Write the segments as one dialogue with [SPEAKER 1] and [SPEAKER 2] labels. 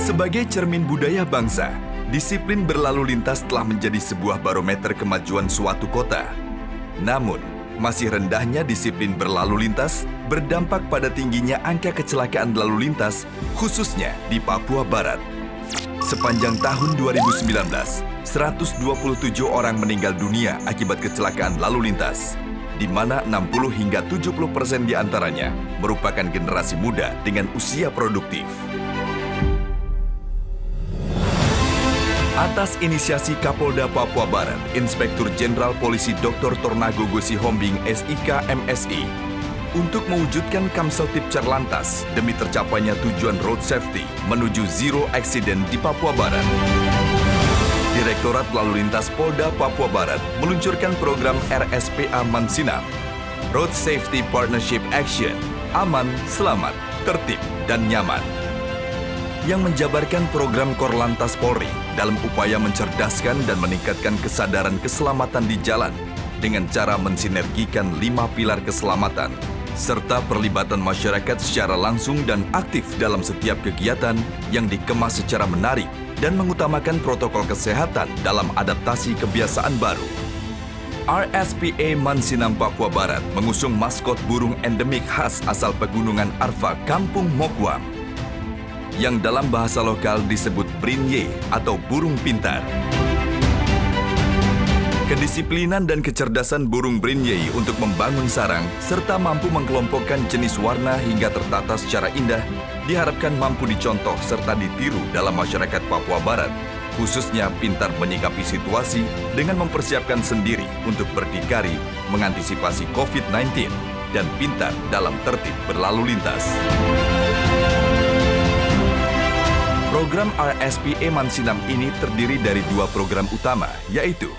[SPEAKER 1] Sebagai cermin budaya bangsa, disiplin berlalu lintas telah menjadi sebuah barometer kemajuan suatu kota. Namun, masih rendahnya disiplin berlalu lintas berdampak pada tingginya angka kecelakaan lalu lintas, khususnya di Papua Barat. Sepanjang tahun 2019, 127 orang meninggal dunia akibat kecelakaan lalu lintas, di mana 60 hingga 70% diantaranya merupakan generasi muda dengan usia produktif. Atas inisiasi Kapolda Papua Barat, Inspektur Jenderal Polisi Dr. Tornagogo Sihombing SIK MSI, untuk mewujudkan Kamseltib Carlantas demi tercapainya tujuan road safety menuju zero accident di Papua Barat. Direktorat Lalu Lintas Polda Papua Barat meluncurkan program RSPA Mansinam, Road Safety Partnership Action, aman, selamat, tertib, dan nyaman, yang menjabarkan program Korlantas Polri dalam upaya mencerdaskan dan meningkatkan kesadaran keselamatan di jalan dengan cara mensinergikan 5 pilar keselamatan, serta perlibatan masyarakat secara langsung dan aktif dalam setiap kegiatan yang dikemas secara menarik dan mengutamakan protokol kesehatan dalam adaptasi kebiasaan baru. RSPA Mansinam Papua Barat mengusung maskot burung endemik khas asal pegunungan Arfa Kampung Mokwam, yang dalam bahasa lokal disebut Brinye atau burung pintar. Kedisiplinan dan kecerdasan burung Brinye untuk membangun sarang serta mampu mengelompokkan jenis warna hingga tertata secara indah diharapkan mampu dicontoh serta ditiru dalam masyarakat Papua Barat, khususnya pintar menyikapi situasi dengan mempersiapkan sendiri untuk berdikari mengantisipasi COVID-19 dan pintar dalam tertib berlalu lintas. Program RSPA Mansinam ini terdiri dari 2 program utama, yaitu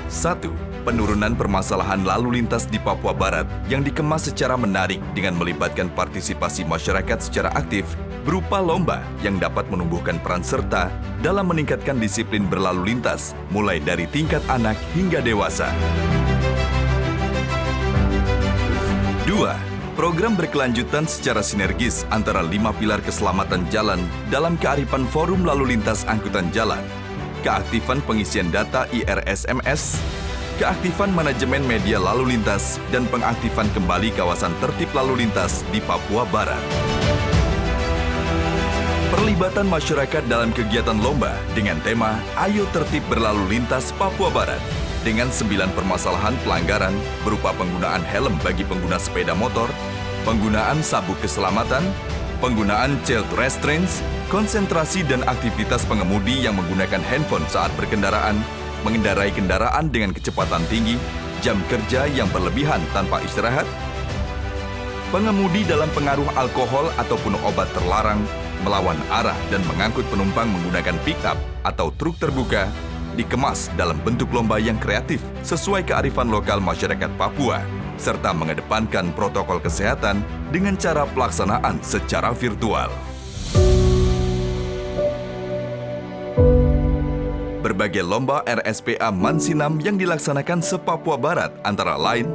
[SPEAKER 1] 1. Penurunan permasalahan lalu lintas di Papua Barat yang dikemas secara menarik dengan melibatkan partisipasi masyarakat secara aktif berupa lomba yang dapat menumbuhkan peran serta dalam meningkatkan disiplin berlalu lintas mulai dari tingkat anak hingga dewasa. 2. Program berkelanjutan secara sinergis antara 5 pilar keselamatan jalan dalam kearifan Forum Lalu Lintas Angkutan Jalan, keaktifan pengisian data IRSMS, keaktifan manajemen media lalu lintas, dan pengaktifan kembali kawasan tertib lalu lintas di Papua Barat. Perlibatan masyarakat dalam kegiatan lomba dengan tema Ayo Tertib Berlalu Lintas Papua Barat dengan 9 permasalahan pelanggaran berupa penggunaan helm bagi pengguna sepeda motor, penggunaan sabuk keselamatan, penggunaan child restraints, konsentrasi dan aktivitas pengemudi yang menggunakan handphone saat berkendaraan, mengendarai kendaraan dengan kecepatan tinggi, jam kerja yang berlebihan tanpa istirahat, pengemudi dalam pengaruh alkohol ataupun obat terlarang, melawan arah dan mengangkut penumpang menggunakan pick-up atau truk terbuka, dikemas dalam bentuk lomba yang kreatif sesuai kearifan lokal masyarakat Papua, serta mengedepankan protokol kesehatan dengan cara pelaksanaan secara virtual. Berbagai lomba RSPA Mansinam yang dilaksanakan se-Papua Barat antara lain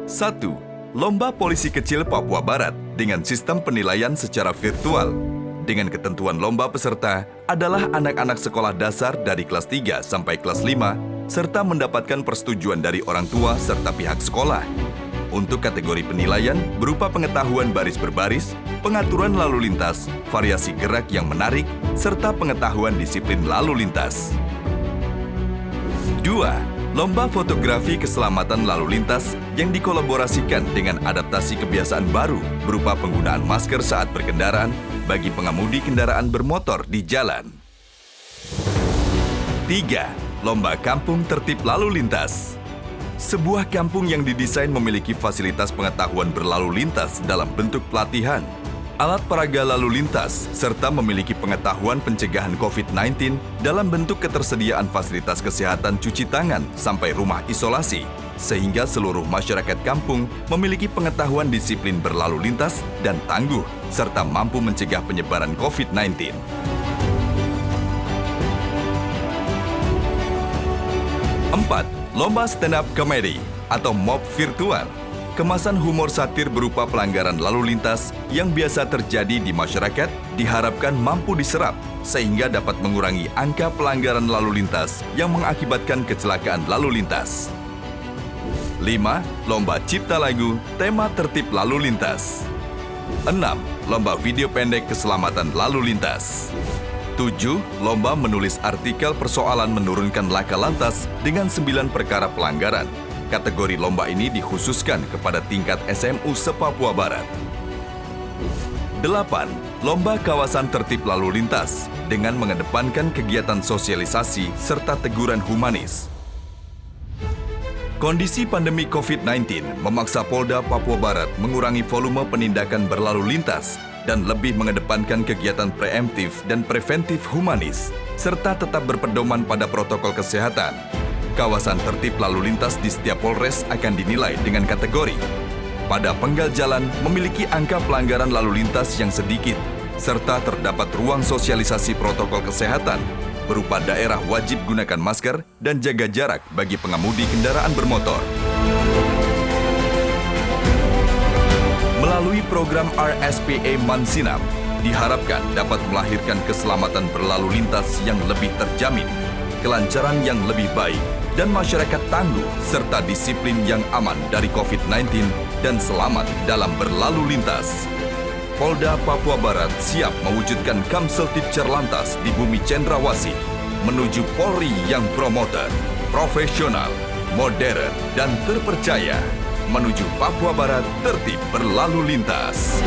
[SPEAKER 1] 1. Lomba Polisi Kecil Papua Barat dengan sistem penilaian secara virtual. Dengan ketentuan lomba peserta adalah anak-anak sekolah dasar dari kelas 3 sampai kelas 5 serta mendapatkan persetujuan dari orang tua serta pihak sekolah. Untuk kategori penilaian berupa pengetahuan baris berbaris, pengaturan lalu lintas, variasi gerak yang menarik, serta pengetahuan disiplin lalu lintas. 2. Lomba fotografi keselamatan lalu lintas yang dikolaborasikan dengan adaptasi kebiasaan baru berupa penggunaan masker saat berkendaraan bagi pengemudi kendaraan bermotor di jalan. 3. Lomba Kampung Tertib Lalu Lintas. Sebuah kampung yang didesain memiliki fasilitas pengetahuan berlalu lintas dalam bentuk pelatihan, alat peraga lalu lintas, serta memiliki pengetahuan pencegahan COVID-19 dalam bentuk ketersediaan fasilitas kesehatan cuci tangan sampai rumah isolasi, sehingga seluruh masyarakat kampung memiliki pengetahuan disiplin berlalu lintas dan tangguh, serta mampu mencegah penyebaran COVID-19. 4. Lomba stand-up comedy atau mob virtual. Kemasan humor satir berupa pelanggaran lalu lintas yang biasa terjadi di masyarakat diharapkan mampu diserap sehingga dapat mengurangi angka pelanggaran lalu lintas yang mengakibatkan kecelakaan lalu lintas. 5. Lomba cipta lagu, tema tertib lalu lintas. 6. Lomba video pendek keselamatan lalu lintas. 7. Lomba menulis artikel persoalan menurunkan laka lantas dengan 9 perkara pelanggaran. Kategori lomba ini dikhususkan kepada tingkat SMU se-Papua Barat. 8. Lomba kawasan tertib lalu lintas dengan mengedepankan kegiatan sosialisasi serta teguran humanis. Kondisi pandemi COVID-19 memaksa Polda Papua Barat mengurangi volume penindakan berlalu lintas dan lebih mengedepankan kegiatan preemptif dan preventif humanis, serta tetap berpedoman pada protokol kesehatan. Kawasan tertib lalu lintas di setiap Polres akan dinilai dengan kategori. Pada penggal jalan memiliki angka pelanggaran lalu lintas yang sedikit, serta terdapat ruang sosialisasi protokol kesehatan, berupa daerah wajib gunakan masker dan jaga jarak bagi pengemudi kendaraan bermotor. Melalui program RSPA Mansinam, diharapkan dapat melahirkan keselamatan berlalu lintas yang lebih terjamin, kelancaran yang lebih baik, dan masyarakat tangguh serta disiplin yang aman dari COVID-19 dan selamat dalam berlalu lintas. Polda Papua Barat siap mewujudkan Kamseltib Cerlantas di bumi Cendrawasih menuju Polri yang promoter, profesional, modern, dan terpercaya menuju Papua Barat tertib berlalu lintas.